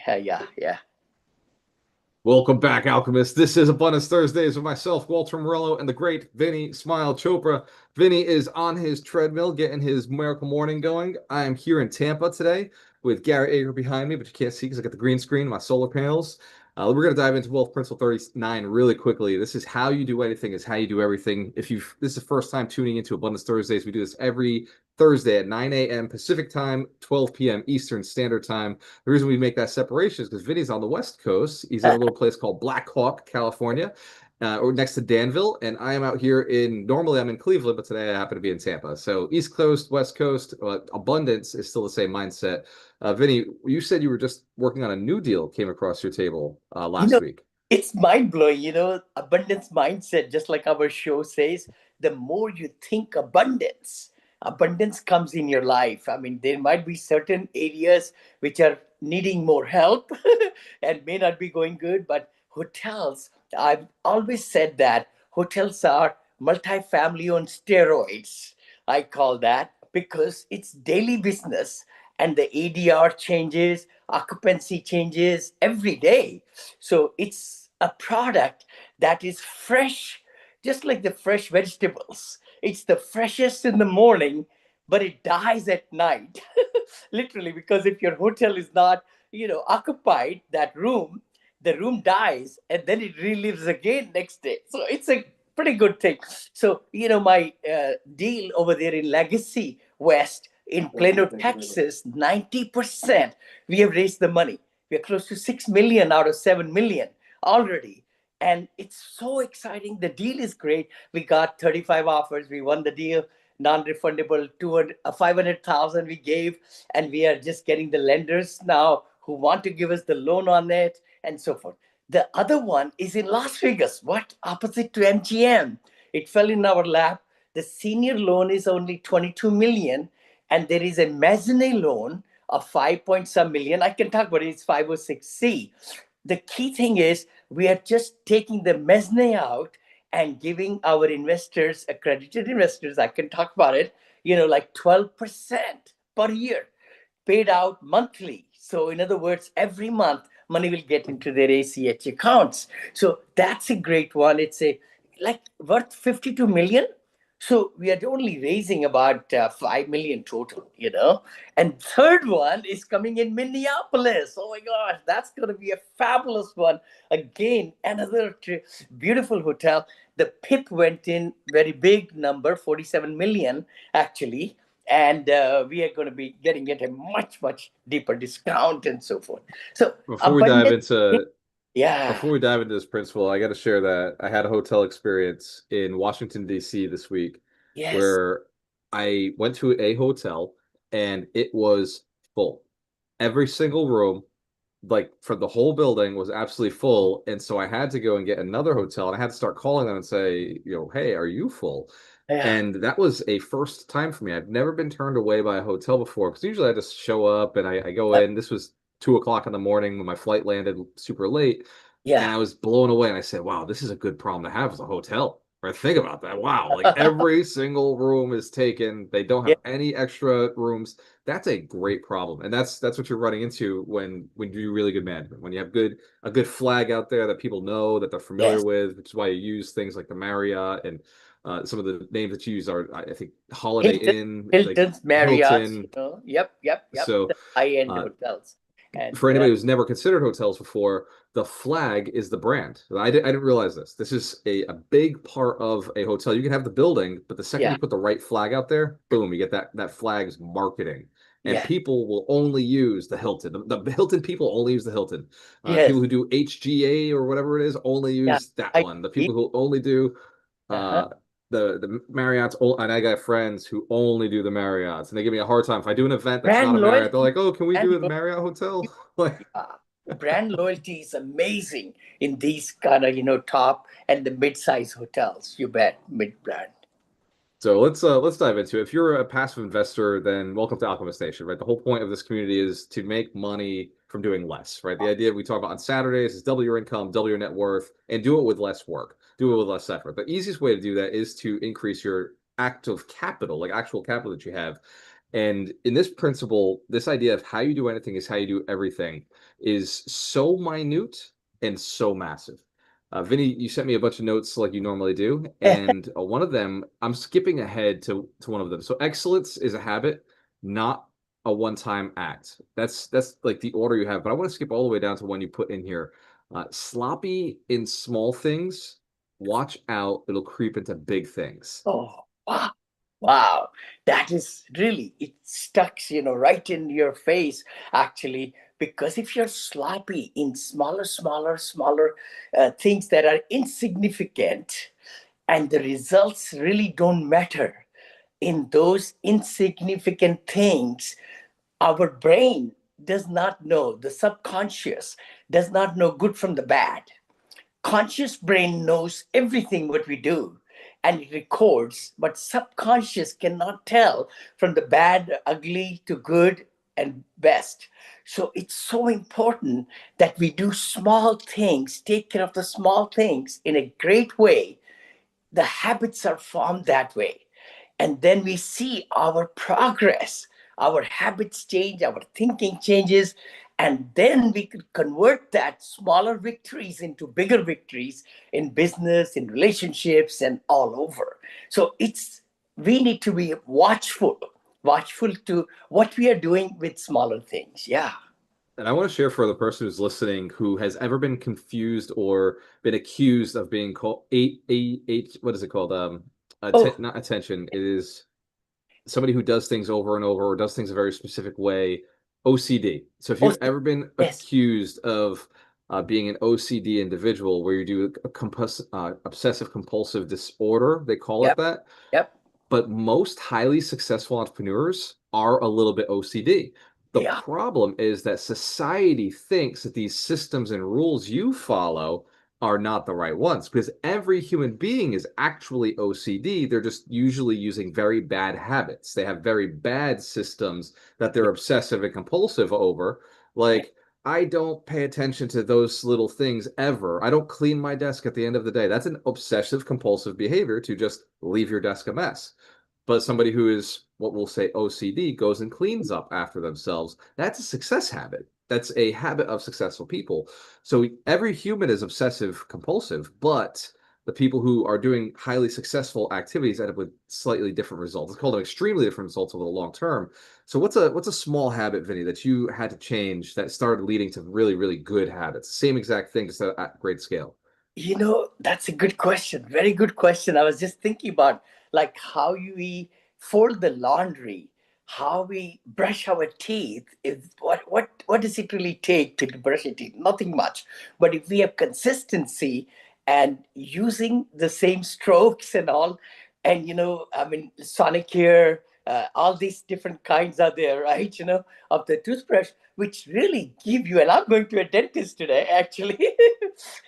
Yeah. Welcome back, Alchemist. This is Abundance Thursdays with myself, Gualter Amarelo, and the great Vinney Smile Chopra. Vinny is on his treadmill getting his miracle morning going. I am here in Tampa today with Gary Ager behind me, but you can't see because I got the green screen, my solar panels. We're going to dive into Wealth Principle 39 really quickly. This is how you do anything, is how you do everything. If you this is the first time tuning into Abundance Thursdays, we do this every Thursday at 9 a.m. Pacific time, 12 p.m. Eastern Standard Time. The reason we make that separation is because Vinny's on the West Coast. He's in a little place called Black Hawk, California, or next to Danville. And I am out here normally I'm in Cleveland, but today I happen to be in Tampa. So East Coast, West Coast, abundance is still the same mindset. Vinny, you said you were just working on a new deal, came across your table You last know, week. it's mind blowing, abundance mindset, just like our show says, the more you think abundance comes in your life. I mean, there might be certain areas which are needing more help and may not be going good, but hotels, I've always said that hotels are multifamily on steroids. I call that because it's daily business and the ADR changes, occupancy changes every day. So it's a product that is fresh, just like the fresh vegetables. It's the freshest in the morning, but it dies at night. Literally, because if your hotel is not, occupied, the room dies and then it relives again next day. So it's a pretty good thing. So, my deal over there in Legacy West in Plano, Texas, 90% we have raised the money. We are close to 6 million out of 7 million already. And it's so exciting. The deal is great. We got 35 offers. We won the deal, non-refundable 500,000 we gave. And we are just getting the lenders now who want to give us the loan on it and so forth. The other one is in Las Vegas, what opposite to MGM. It fell in our lap. The senior loan is only 22 million, and there is a mezzanine loan of 5 point some million. I can talk about it, it's 506C. The key thing is we are just taking the mezzanine out and giving our investors, accredited investors, I can talk about it, like 12% per year, paid out monthly. So in other words, every month money will get into their ACH accounts. So that's a great one. It's a like worth 52 million. So we are only raising about 5 million total. And third one is coming in Minneapolis. Oh my gosh, that's going to be a fabulous one. Again, another beautiful hotel. The PIP went in very big number, 47 million actually. And we are going to be getting it a much, much deeper discount and so forth. So Before we dive abundance, into yeah, Before we dive into this principle, I got to share that I had a hotel experience in Washington, D.C. this week yes, where I went to a hotel and it was full. Every single room, like for the whole building, was absolutely full. And so I had to go and get another hotel and I had to start calling them and say, hey, are you full? yeah, And that was a first time for me. I've never been turned away by a hotel before because usually I just show up and I go yep, in. This was 2 o'clock in the morning when my flight landed super late. And yeah. I was blown away. And I said, wow, this is a good problem to have as a hotel. Or think about that. Wow, like every single room is taken. They don't Yeah, have any extra rooms. That's a great problem. And that's what you're running into when you do really good management. When you have a good flag out there that people know that they're familiar yes, with, which is why you use things like the Marriott and some of the names that you use are, I think, Holiday Hilton, Inn, like Hilton's, Marriott's, Hilton. yep, So the high-end uh, hotels. And for anybody who's never considered hotels before, the flag is the brand. I didn't realize this. This is a big part of a hotel. You can have the building, but the second yeah, you put the right flag out there, boom, you get that flag's marketing. And yeah, people will only use the Hilton. The Hilton people only use the Hilton. yes, People who do HGA or whatever it is only yeah, use that I, one. The people who only do uh-huh. uh, the Marriott's, and I got friends who only do the Marriott's, and they give me a hard time if I do an event that's not Brand a Marriott. They're loyalty, like, "Oh, can we brand do the loyalty, Marriott hotel?" Like, yeah. Brand loyalty is amazing in these kind of, top and the mid-size hotels. You bet, mid-brand. so let's dive into it. If you're a passive investor, then welcome to Alchemist Nation, right? The whole point of this community is to make money from doing less, right? The idea we talk about on Saturdays is double your income, double your net worth, and do it with less work, do it with less effort. The easiest way to do that is to increase your active capital, like actual capital that you have. And in this principle, this idea of how you do anything is how you do everything is so minute and so massive. Vinny, you sent me a bunch of notes like you normally do, and one of them, I'm skipping ahead to one of them. So excellence is a habit, not a one-time act. That's like the order you have, but I want to skip all the way down to one you put in here. Sloppy in small things, watch out, it'll creep into big things. Oh, wow. Wow. That is really, it stucks, right in your face, actually. Because if you're sloppy in smaller things that are insignificant, and the results really don't matter in those insignificant things, our brain does not know, the subconscious does not know good from the bad. Conscious brain knows everything what we do and it records, but subconscious cannot tell from the bad, ugly to good and best. So it's so important that we do small things, take care of the small things in a great way. The habits are formed that way, and then we see our progress, our habits change, our thinking changes, and then we could convert that smaller victories into bigger victories in business, in relationships, and all over. So it's, we need to be watchful to what we are doing with smaller things. Yeah. And I want to share for the person who's listening who has ever been confused or been accused of being called what is it called? Oh, Not attention. It is somebody who does things over and over or does things a very specific way. OCD. So if oh, you've ever been yes. accused of being an OCD individual, where you do a obsessive compulsive disorder, they call it Yep. that, Yep. but most highly successful entrepreneurs are a little bit OCD. The Yeah. problem is that society thinks that these systems and rules you follow are not the right ones because every human being is actually OCD. They're just usually using very bad habits. They have very bad systems that they're obsessive and compulsive over. Like, I don't pay attention to those little things ever. I don't clean my desk at the end of the day. That's an obsessive compulsive behavior to just leave your desk a mess. But somebody who is what we'll say OCD goes and cleans up after themselves. That's a success habit. That's a habit of successful people. So every human is obsessive compulsive, but the people who are doing highly successful activities end up with slightly different results. It's called them extremely different results over the long term. So what's a small habit, Vinny, that you had to change that started leading to really, really good habits? Same exact thing, just at great scale. That's a good question. Very good question. I was just thinking about like how we fold the laundry, how we brush our teeth. Is what does it really take to brush your teeth? Nothing much. But if we have consistency and using the same strokes and all, and I mean, Sonic here, all these different kinds are there, right? Of the toothbrush, which really give you. And I'm going to a dentist today, actually.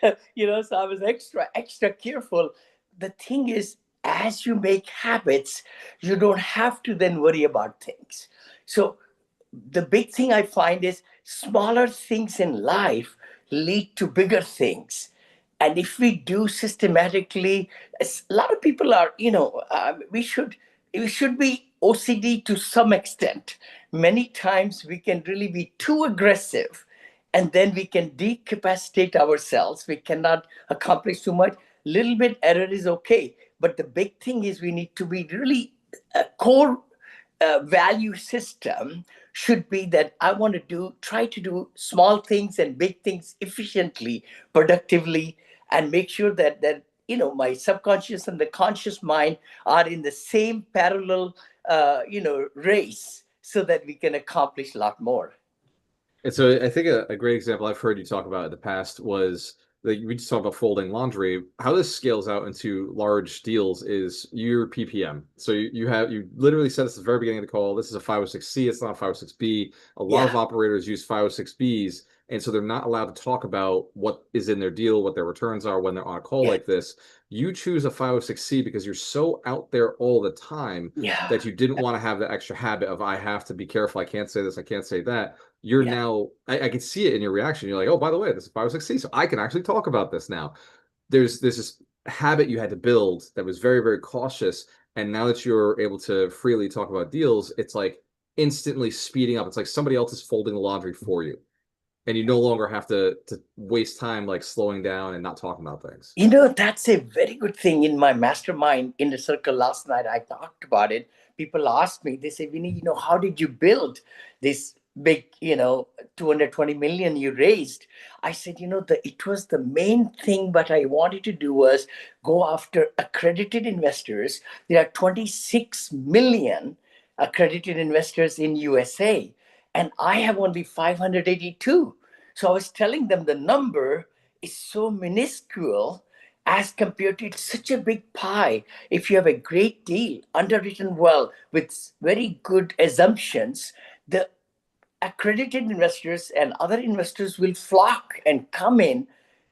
So I was extra careful. The thing is, as you make habits, you don't have to then worry about things. So the big thing I find is smaller things in life lead to bigger things. And if we do systematically, a lot of people are, we should be OCD to some extent. Many times we can really be too aggressive, and then we can decapacitate ourselves. We cannot accomplish too much. Little bit error is okay, but the big thing is we need to be really a core value system should be that I want to try to do small things and big things efficiently, productively, and make sure that my subconscious and the conscious mind are in the same parallel race, so that we can accomplish a lot more. And so I think a great example I've heard you talk about in the past was like we just talked about folding laundry. How this scales out into large deals is your PPM. So you literally said this at the very beginning of the call. This is a 506C, it's not a 506B. A lot of Yeah, operators use 506Bs, and so they're not allowed to talk about what is in their deal, what their returns are when they're on a call yeah, like this. You choose a 506C because you're so out there all the time yeah, that you didn't want to have the extra habit of I have to be careful. I can't say this, I can't say that. You're yeah. now I can see it in your reaction. You're like, oh, by the way, this is 506C, so I can actually talk about this now. There's this habit you had to build that was very, very cautious. And now that you're able to freely talk about deals, it's like instantly speeding up. It's like somebody else is folding the laundry for you, and you no longer have to waste time like slowing down and not talking about things. That's a very good thing. In my mastermind in the circle last night, I talked about it. People asked me, they say, Vinny, how did you build this big, 220 million you raised? I said, it was the main thing, but I wanted to do was go after accredited investors. There are 26 million accredited investors in USA, and I have only 582. So I was telling them the number is so minuscule as compared to it's such a big pie. If you have a great deal underwritten well with very good assumptions, the accredited investors and other investors will flock and come in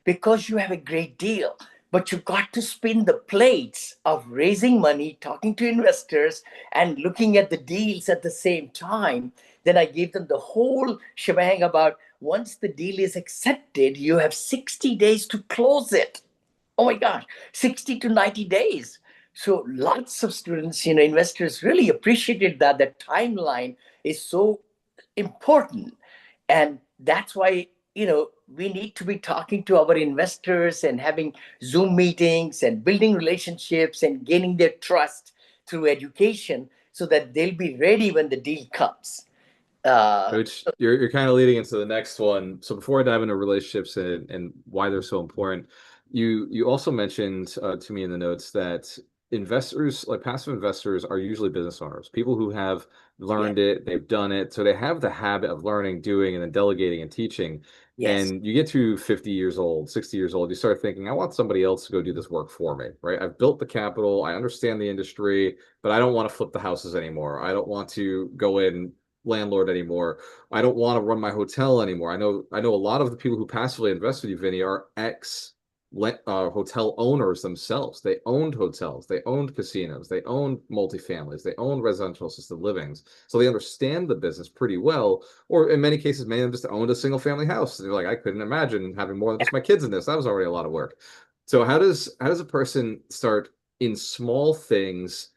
because you have a great deal. But you've got to spin the plates of raising money, talking to investors, and looking at the deals at the same time. Then I gave them the whole shebang about once the deal is accepted, you have 60 days to close it. Oh my God, 60 to 90 days. So lots of students, investors really appreciated that. The timeline is so important. And that's why, we need to be talking to our investors and having Zoom meetings and building relationships and gaining their trust through education so that they'll be ready when the deal comes. Which you're kind of leading into the next one. So before I dive into relationships and why they're so important, you also mentioned to me in the notes that investors, like passive investors, are usually business owners, people who have Yeah, learned it, they've done it, so they have the habit of learning, doing, and then delegating and teaching. yes, And you get to 50 years old, 60 years old, you start thinking, I want somebody else to go do this work for me, right? I've built the capital, I understand the industry, but I don't want to flip the houses anymore. I don't want to go in landlord anymore. I don't want to run my hotel anymore. I know a lot of the people who passively invest with you, Vinny, are ex hotel owners themselves. They owned hotels, they owned casinos, they owned multifamilies, they owned residential assisted livings. So they understand the business pretty well. Or in many cases, many of them just owned a single family house. They're like, I couldn't imagine having more than just my kids in this. That was already a lot of work. So how does a person start in small things?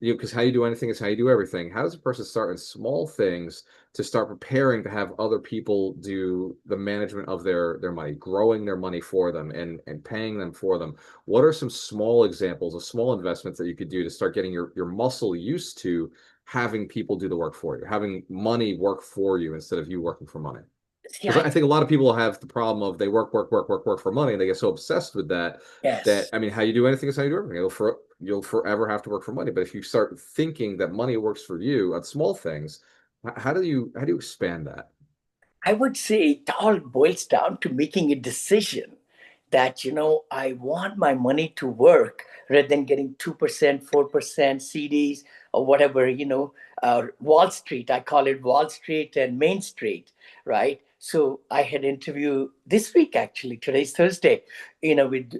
Because how you do anything is how you do everything. How does a person start in small things to start preparing to have other people do the management of their money, growing their money for them and paying them for them? What are some small examples of small investments that you could do to start getting your muscle used to having people do the work for you, having money work for you instead of you working for money? see, Because I think a lot of people have the problem of they work, work, work, work, work for money, and they get so obsessed with that that yes. I mean, how you do anything is how you do everything. You'll forever have to work for money. But if you start thinking that money works for you on small things, how do you expand that? I would say it all boils down to making a decision that, I want my money to work rather than getting 2%, 4% CDs or whatever, Wall Street. I call it Wall Street and Main Street, right? So I had interview this week, actually. Today's Thursday, with,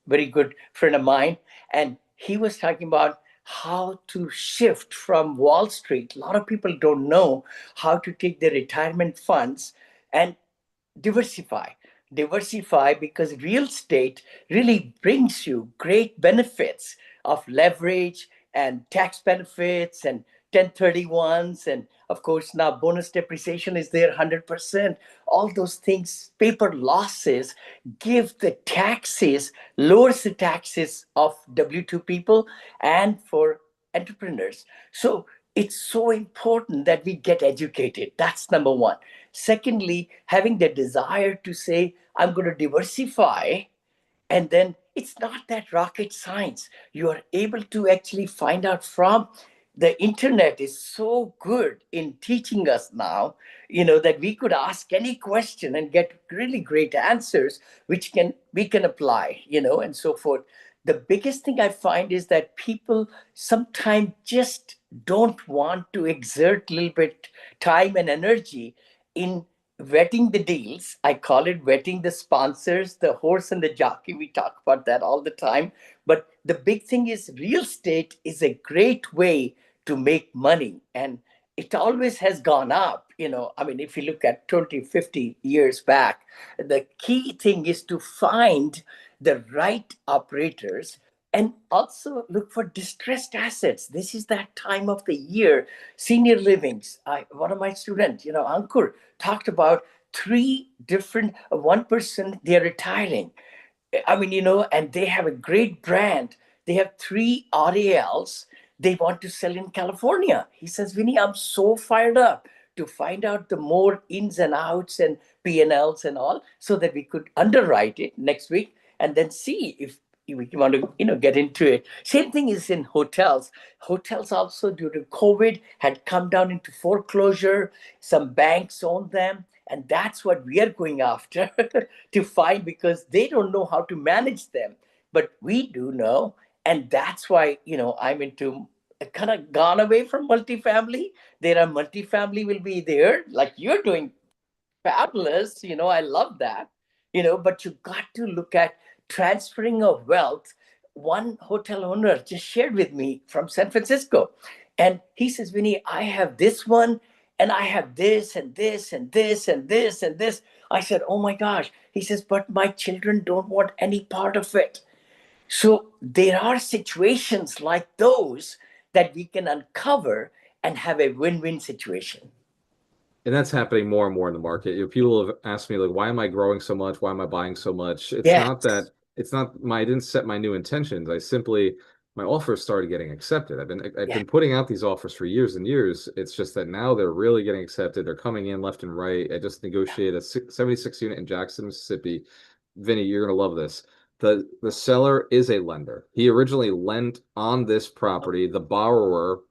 very good friend of mine. And he was talking about how to shift from Wall Street. A lot of people don't know how to take their retirement funds and diversify. Diversify because real estate really brings you great benefits of leverage and tax benefits and 1031s. And of course, now bonus depreciation is there 100%. All those things, paper losses give the taxes, lowers the taxes of W 2 people and for entrepreneurs. So it's so important that we get educated. That's number one. Secondly, having the desire to say, I'm going to diversify, and then it's not that rocket science. You are able to actually find out from the internet is so good in teaching us now, that we could ask any question and get really great answers, which can we can apply, and so forth. The biggest thing I find is that people sometimes just don't want to exert a little bit time and energy in vetting the deals. I call it vetting the sponsors, the horse and the jockey. We talk about that all the time. But the big thing is real estate is a great way to make money. And it always has gone up. I mean, if you look at 20, 50 years back, the key thing is to find the right operators And also look for distressed assets. This is that time of the year. Senior livings. One of my students, Ankur, talked about three different. One person, they're retiring. I mean, and they have a great brand. They have three RALs they want to sell in California. He says, Vinny, I'm so fired up to find out the more ins and outs and P&Ls and all so that we could underwrite it next week and then see if we want to, get into it. Same thing is in hotels. Hotels also due to COVID had come down into foreclosure. Some banks own them. And that's what we are going after to find because they don't know how to manage them. But we do know. And that's why, I'm into kind of gone away from multifamily. There are multifamily will be there, like you're doing fabulous. I love that. But you got to look at transferring of wealth. One hotel owner just shared with me from San Francisco. And he says, Vinny, I have this one and I have this and this and this and this and this. I said, oh my gosh. He says, but my children don't want any part of it. So there are situations like those that we can uncover and have a win-win situation. And that's happening more and more in the market. People have asked me like, why am I growing so much? Why am I buying so much? Yes. It's not my I didn't set my new intentions. I simply my offers started getting accepted. I've Yeah. been putting out these offers for years and years. It's just that now they're really getting accepted. They're coming in left and right. I just negotiated a 76 unit in Jackson, Mississippi. Vinny, you're gonna love this. The seller is a lender. He originally lent on this property. The borrower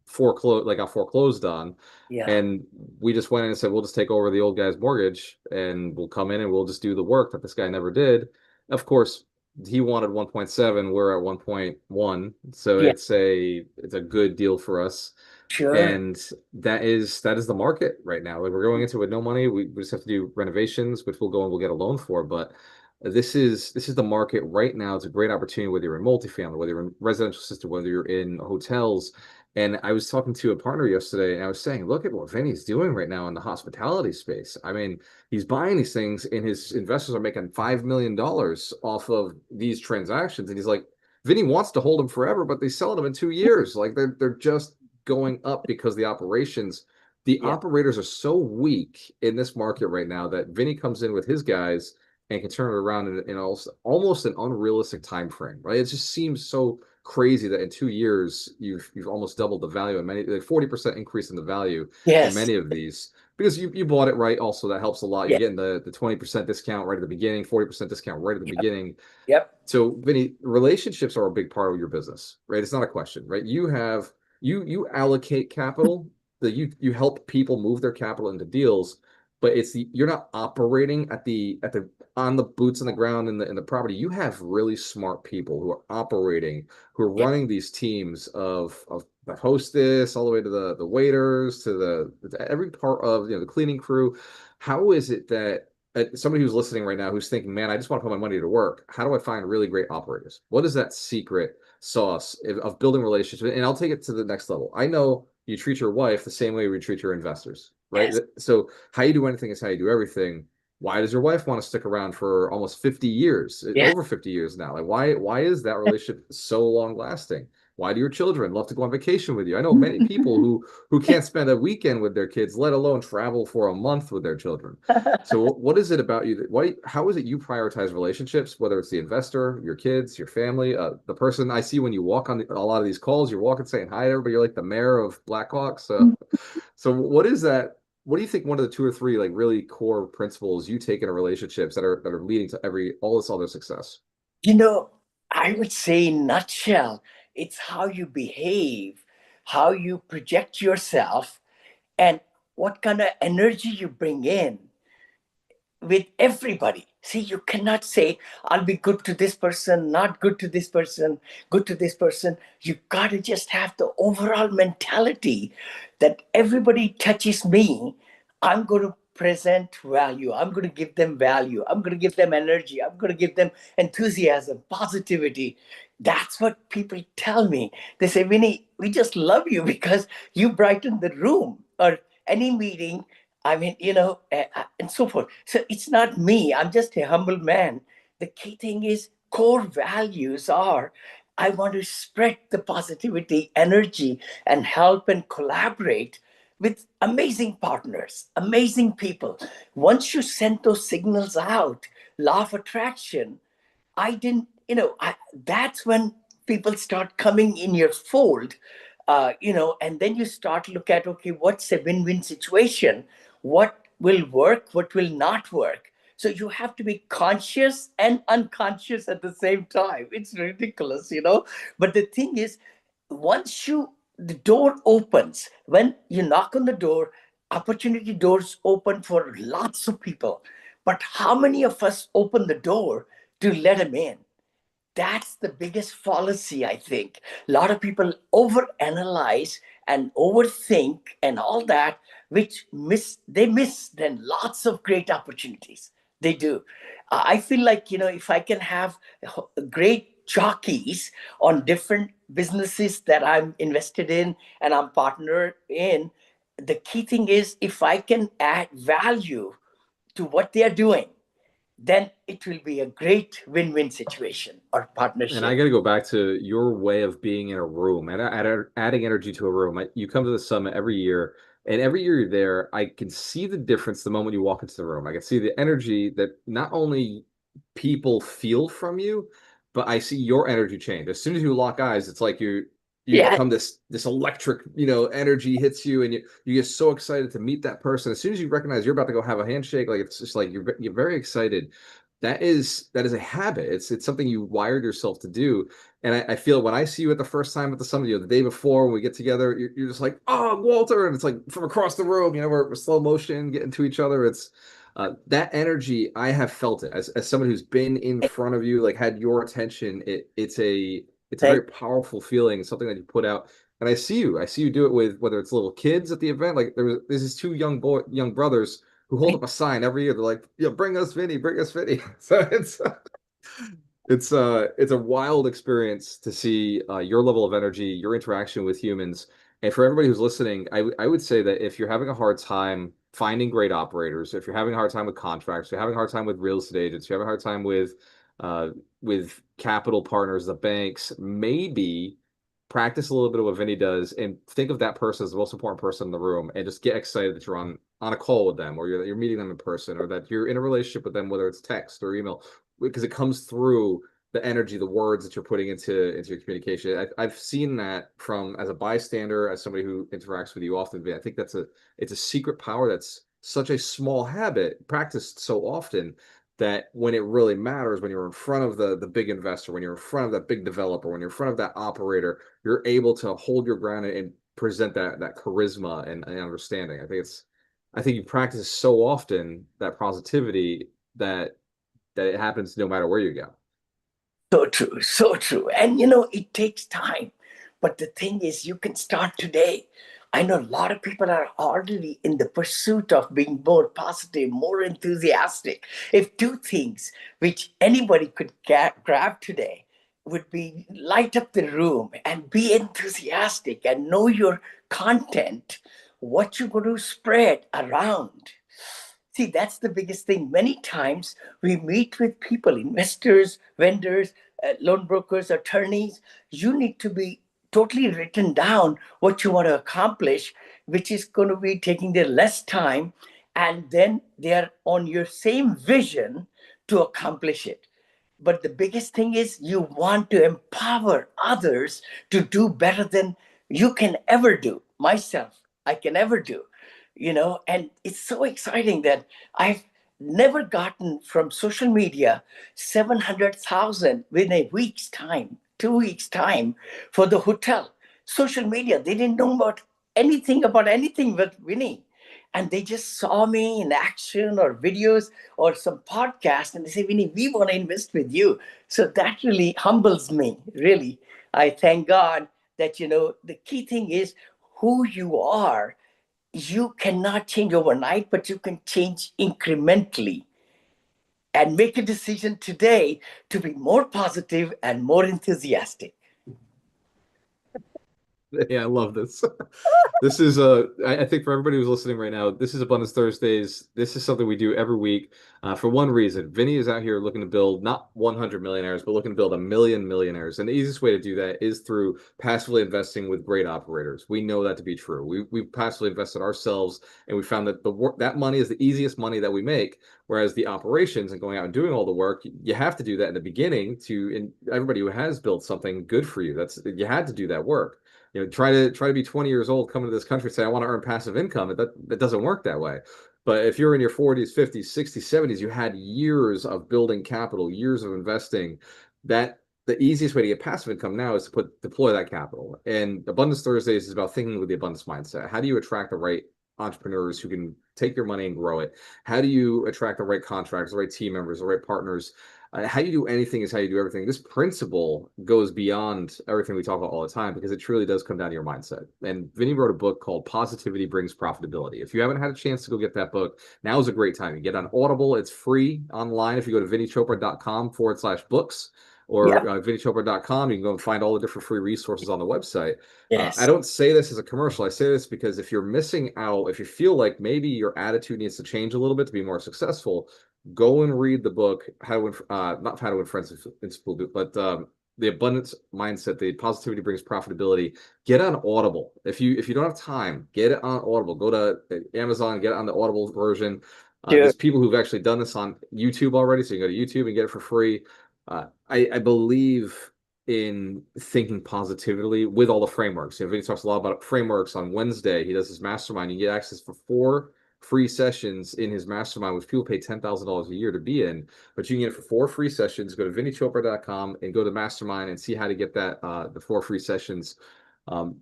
got foreclosed on. Yeah. And we just went in and said, we'll just take over the old guy's mortgage and we'll come in and we'll just do the work that this guy never did. Of course, he wanted 1.7, we're at 1.1. So Yeah. it's a good deal for us. Sure. And that is the market right now. Like we're going into it with no money. We just have to do renovations, which we'll go and we'll get a loan for. But this is the market right now. It's a great opportunity, whether you're in multifamily, whether you're in residential system, whether you're in hotels. And I was talking to a partner yesterday, and I was saying, look at what Vinny's doing right now in the hospitality space. I mean, he's buying these things, and his investors are making $5 million off of these transactions. And he's like, Vinny wants to hold them forever, but they sell them in 2 years. Like they're just going up because the Yeah. operators are so weak in this market right now that Vinny comes in with his guys and can turn it around in almost an unrealistic time frame, right? It just seems so crazy that in 2 years you've almost doubled the value in many, like 40% increase in the value in Yes. many of these because you bought it right. Also, that helps a lot. You're Yeah. getting the 20% discount right at the beginning, 40% discount right at the Yep. beginning. Yep. So, Vinny, relationships are a big part of your business, right? It's not a question, right? You allocate capital that you help people move their capital into deals, but you're not operating at the on the boots on the ground in the property. You have really smart people who are operating, who are Yeah. running these teams of the hostess all the way to the waiters to every part of the cleaning crew. How is it that somebody who's listening right now who's thinking, man, I just want to put my money to work. How do I find really great operators? What is that secret sauce of building relationships? And I'll take it to the next level. I know you treat your wife the same way we treat your investors, right? Yes. So how you do anything is how you do everything. Why does your wife want to stick around for almost 50 years, Yeah. over 50 years now? Like why is that relationship so long lasting? Why do your children love to go on vacation with you? I know many people who can't spend a weekend with their kids, let alone travel for a month with their children. So what is it about you how is it you prioritize relationships, whether it's the investor, your kids, your family, the person I see when you walk on a lot of these calls, you're walking saying hi to everybody, you're like the mayor of Blackhawk. So what is that? What do you think one of the two or three like really core principles you take in a relationships that are leading to all this other success? You know, I would say in nutshell, it's how you behave, how you project yourself, and what kind of energy you bring in with everybody. See, you cannot say, I'll be good to this person, not good to this person, good to this person. You got to just have the overall mentality that everybody touches me. I'm going to present value. I'm going to give them value. I'm going to give them energy. I'm going to give them enthusiasm, positivity. That's what people tell me. They say, Vinny, we just love you because you brighten the room or any meeting. I mean, and so forth. So it's not me. I'm just a humble man. The key thing is core values are I want to spread the positivity, energy, and help and collaborate with amazing partners, amazing people. Once you send those signals out, law of attraction, I didn't, that's when people start coming in your fold, and then you start look at, okay, what's a win-win situation? What will work? What will not work? So you have to be conscious and unconscious at the same time. It's ridiculous. But the thing is, the door opens, when you knock on the door, opportunity doors open for lots of people. But how many of us open the door to let them in? That's the biggest fallacy, I think. A lot of people overanalyze and overthink and all that, which miss then lots of great opportunities. They do. I feel like, if I can have great jockeys on different businesses that I'm invested in and I'm partner in, the key thing is, if I can add value to what they are doing, then it will be a great win-win situation or And I partnership. got to go back to your way of being in a room and adding energy to a room. You come to the summit every year, and every year you're there, I can see the difference the moment you walk into the room. I can see the energy that not only people feel from you, but I see your energy change. As soon as you lock eyes, it's like you Yeah. become this electric, energy hits you, and you get so excited to meet that person. As soon as you recognize you're about to go have a handshake, like it's just like you're very excited. That is a habit. It's something you wired yourself to do. And I feel when I see you at the first time at the summit, the day before when we get together, you're just like, oh, Gualter, and it's like from across the room, we're slow motion getting to each other. It's that energy. I have felt it as someone who's been in front of you, like had your attention. It's a Thank very powerful feeling. It's something that you put out. And I see you do it with whether it's little kids at the event. Like there's these two young brothers who hold up a sign every year. They're like, "Yeah, bring us Vinny, bring us Vinny." So it's a wild experience to see your level of energy, your interaction with humans. And for everybody who's listening, I would say that if you're having a hard time finding great operators, if you're having a hard time with contracts, if you're having a hard time with real estate agents, if you're having a hard time uh, with capital partners, the banks, maybe practice a little bit of what Vinny does and think of that person as the most important person in the room and just get excited that you're on a call with them or you're meeting them in person or that you're in a relationship with them, whether it's text or email, because it comes through the energy, the words that you're putting into your communication. I've seen that from as a bystander, as somebody who interacts with you often. I think it's a secret power that's such a small habit practiced so often that when it really matters, when you're in front of the big investor, when you're in front of that big developer, when you're in front of that operator, you're able to hold your ground and present that charisma and understanding. I think you practice so often that positivity that it happens no matter where you go. So true, so true. And it takes time. But the thing is, you can start today. I know a lot of people are already in the pursuit of being more positive, more enthusiastic. If two things which anybody could grab today would be light up the room and be enthusiastic and know your content, what you're going to spread around. See, that's the biggest thing. Many times we meet with people, investors, vendors, loan brokers, attorneys. You need to be totally written down what you want to accomplish, which is going to be taking their less time. And then they are on your same vision to accomplish it. But the biggest thing is you want to empower others to do better than you can ever do. Myself, I can ever do. And it's so exciting that I've never gotten from social media 700,000 within a week's time, 2 weeks' time for the hotel. Social media, they didn't know about anything with Winnie, and they just saw me in action or videos or some podcast, and they say, Vinny, we want to invest with you. So that really humbles me, really. I thank God that, the key thing is who you are. You cannot change overnight, but you can change incrementally and make a decision today to be more positive and more enthusiastic. Yeah, I love this. This is I think for everybody who's listening right now, this is Abundance Thursdays. This is something we do every week for one reason. Vinny is out here looking to build not 100 millionaires, but looking to build a million millionaires. And the easiest way to do that is through passively investing with great operators. We know that to be true. We've passively invested ourselves, and we found that the work that money is the easiest money that we make. Whereas the operations and going out and doing all the work, you have to do that in the beginning and everybody who has built something good for you. That's you had to do that work. Try to be 20 years old, come to this country, say I want to earn passive income. That doesn't work that way. But if you're in your 40s, 50s, 60s, 70s, you had years of building capital, years of investing. That the easiest way to get passive income now is to deploy that capital. And Abundance Thursdays is about thinking with the abundance mindset. How do you attract the right entrepreneurs who can take your money and grow it? How do you attract the right contracts, the right team members, the right partners? How you do anything is how you do everything. This principle goes beyond everything we talk about all the time because it truly does come down to your mindset. And Vinny wrote a book called Positivity Brings Profitability. If you haven't had a chance to go get that book, now is a great time. You get on Audible, it's free online. If you go to vinnychopra.com/books or Yeah. vinnychopra.com, you can go and find all the different free resources on the website. I Yes. don't say this as a commercial. I say this because if you're missing out, if you feel like maybe your attitude needs to change a little bit to be more successful, go and read the book How to Win, not How to Win Friends in School, but the Abundance Mindset, the Positivity Brings Profitability. Get on Audible. If you don't have time, get it on Audible. Go to Amazon, get it on the Audible version. Sure. There's people who've actually done this on YouTube already, so you can go to YouTube and get it for free. I believe in thinking positively with all the frameworks. Vinny talks a lot about frameworks on Wednesday. He does his mastermind. You get access for 4 free sessions in his mastermind, which people pay $10,000 a year to be in. But you can get it for 4 free sessions. Go to vinnychopra.com and go to mastermind and see how to get that the 4 free sessions.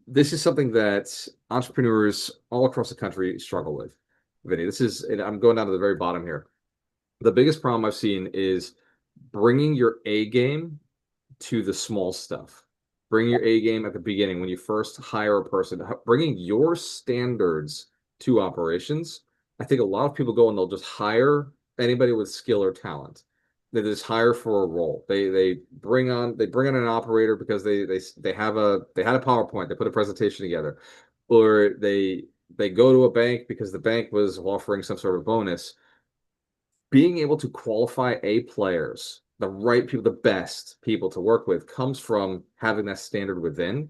This is something that entrepreneurs all across the country struggle with. Vinny, this is, and I'm going down to the very bottom here. The biggest problem I've seen is bringing your A game to the small stuff. Bring your A game at the beginning when you first hire a person, bringing your standards to operations. I think a lot of people go and they'll just hire anybody with skill or talent. They just hire for a role. They bring on an operator because they had a PowerPoint, they put a presentation together, or they go to a bank because the bank was offering some sort of bonus. Being able to qualify A players, the right people, the best people to work with, comes from having that standard within.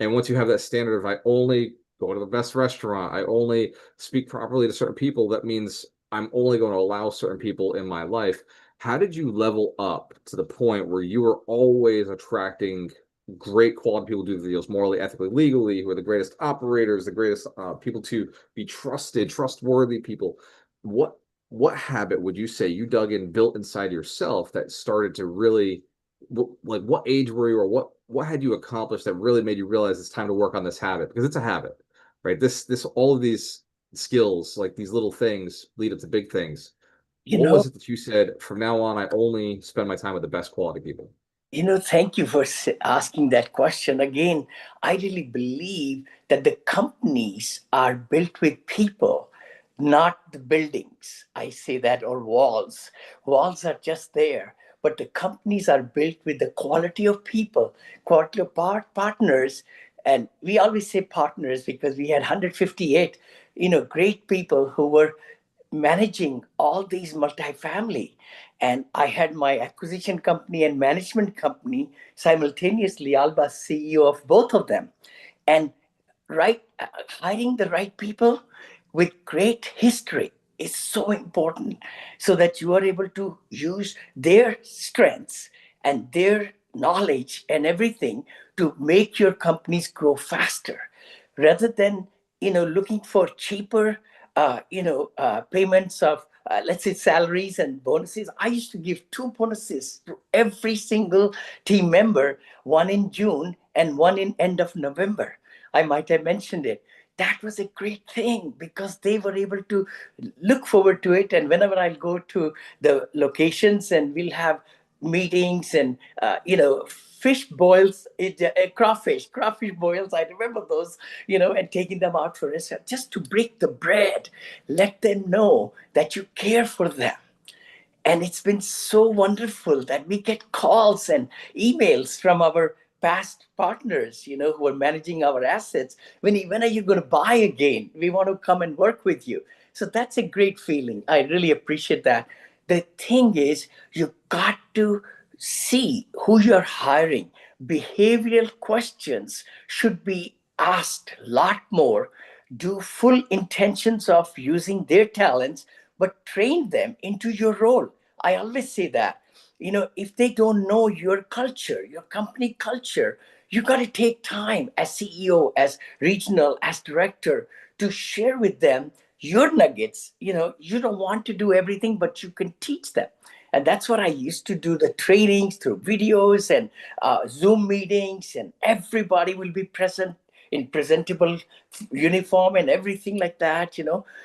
And once you have that standard of I only go to the best restaurant, I only speak properly to certain people, that means I'm only going to allow certain people in my life. How did you level up to the point where you were always attracting great quality people to do the deals morally, ethically, legally, who are the greatest operators, the greatest people to be trusted, trustworthy people? What what habit would you say you dug in, built inside yourself that started to really like what age were you or what had you accomplished that really made you realize it's time to work on this habit because it's a habit, right? This all of these skills, like these little things lead up to big things. You What know, was it that you said from now on I only spend my time with the best quality people? Thank you for asking that question. Again, I really believe that the companies are built with people, not the buildings. I say that, or walls. Walls are just there, but the companies are built with the quality of people, quality of partners. And we always say partners because we had 158, great people who were managing all these multifamily, and I had my acquisition company and management company simultaneously. Alba CEO of both of them, and right, hiring the right people with great history is so important, so that you are able to use their strengths and their knowledge and everything to make your companies grow faster, rather than looking for cheaper payments of, let's say, salaries and bonuses. I used to give two bonuses to every single team member, one in June and one in end of November. I might have mentioned it. That was a great thing because they were able to look forward to it. And whenever I'll go to the locations and we'll have meetings and, fish boils, crawfish boils. I remember those, and taking them out for restaurant just to break the bread, let them know that you care for them. And it's been so wonderful that we get calls and emails from our past partners, who are managing our assets. When are you going to buy again? We want to come and work with you. So that's a great feeling. I really appreciate that. The thing is, you got to see who you're hiring. Behavioral questions should be asked a lot more. Do full intentions of using their talents, but train them into your role. I always say that. If they don't know your culture, your company culture, you got to take time as CEO, as regional, as director to share with them your nuggets. You don't want to do everything, but you can teach them. And that's what I used to do, the trainings through videos and Zoom meetings, and everybody will be present in presentable uniform and everything like that.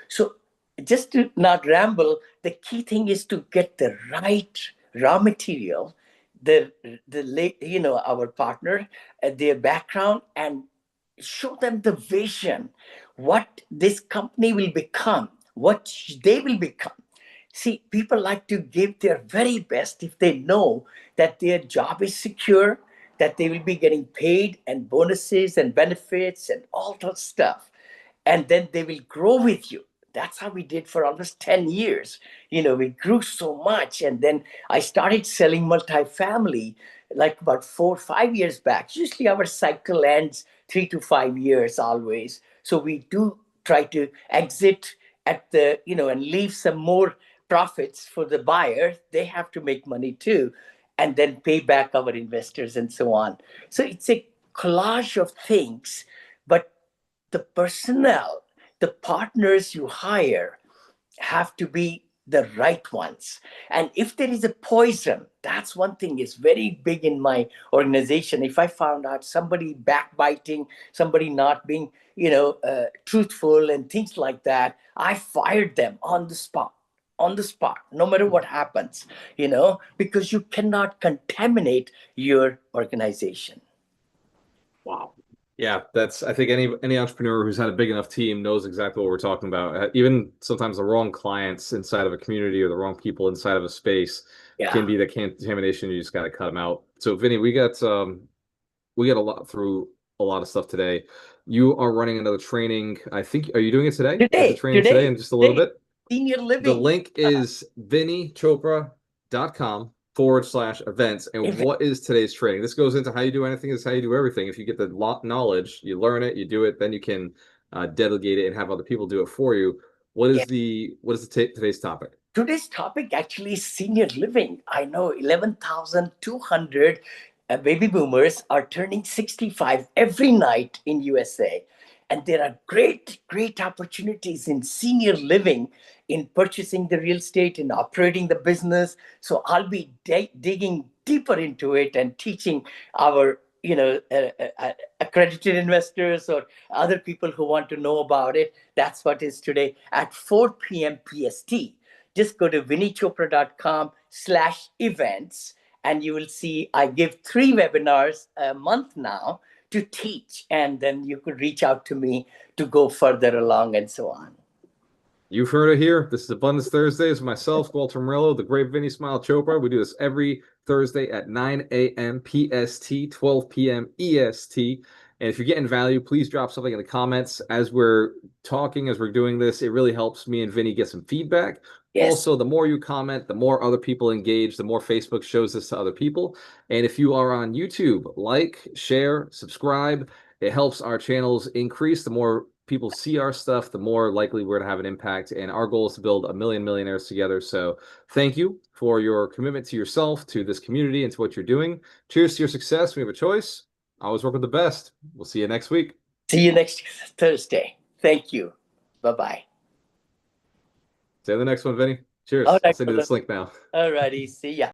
So just to not ramble, the key thing is to get the right raw material, our partner, their background, and show them the vision, what this company will become, what they will become. See, people like to give their very best if they know that their job is secure, that they will be getting paid and bonuses and benefits and all that stuff. And then they will grow with you. That's how we did for almost 10 years. We grew so much. And then I started selling multifamily like about 4 or 5 years back. Usually our cycle ends 3 to 5 years always. So we do try to exit and leave some more profits for the buyer. They have to make money too, and then pay back our investors and so on. So it's a collage of things, but the personnel, the partners you hire have to be the right ones. And if there is a poison, that's one thing is very big in my organization. If I found out somebody backbiting, somebody not being, truthful and things like that, I fired them on the spot. On the spot, no matter what happens, because you cannot contaminate your organization. Wow. Yeah, that's I think any entrepreneur who's had a big enough team knows exactly what we're talking about. Even sometimes the wrong clients inside of a community or the wrong people inside of a space can Yeah. be the contamination. You just got to cut them out. So, Vinny, we got a lot of stuff today. You are running another training. I think, are you doing it today? Is the Today, training today today, in just a little today, bit? senior The living. link is vinnychopra.com/events. And If what is today's training? This goes into how you do anything. This is how you do everything. If you get the knowledge, you learn it, you do it, then you can delegate it and have other people do it for you. Yeah. What is today's topic? Today's topic actually is senior living. I know 11,200 baby boomers are turning 65 every night in USA. And there are great, great opportunities in senior living, in purchasing the real estate, in operating the business. So I'll be digging deeper into it and teaching our accredited investors or other people who want to know about it. That's what is today at 4 p.m. PST. Just go to vinnychopra.com/events, and you will see I give 3 webinars a month now to teach, and then you could reach out to me to go further along and so on. You've heard it here. This is Abundance Thursdays with myself, Gualter Amarelo, the great Vinney Chopra. We do this every Thursday at 9 a.m. PST, 12 p.m. EST. And if you're getting value, please drop something in the comments. As we're talking, as we're doing this, it really helps me and Vinny get some feedback. Yes. Also, the more you comment, the more other people engage, the more Facebook shows this to other people. And if you are on YouTube, like, share, subscribe. It helps our channels increase. The more people see our stuff, the more likely we're to have an impact. And our goal is to build a million millionaires together. So thank you for your commitment to yourself, to this community, and to what you're doing. Cheers to your success. We have a choice. Always work with the best. We'll see you next week. See you next Thursday. Thank you. Bye-bye. See you in the next one, Vinny. All Cheers. I'll right, send you brother. this link now. All righty. See ya.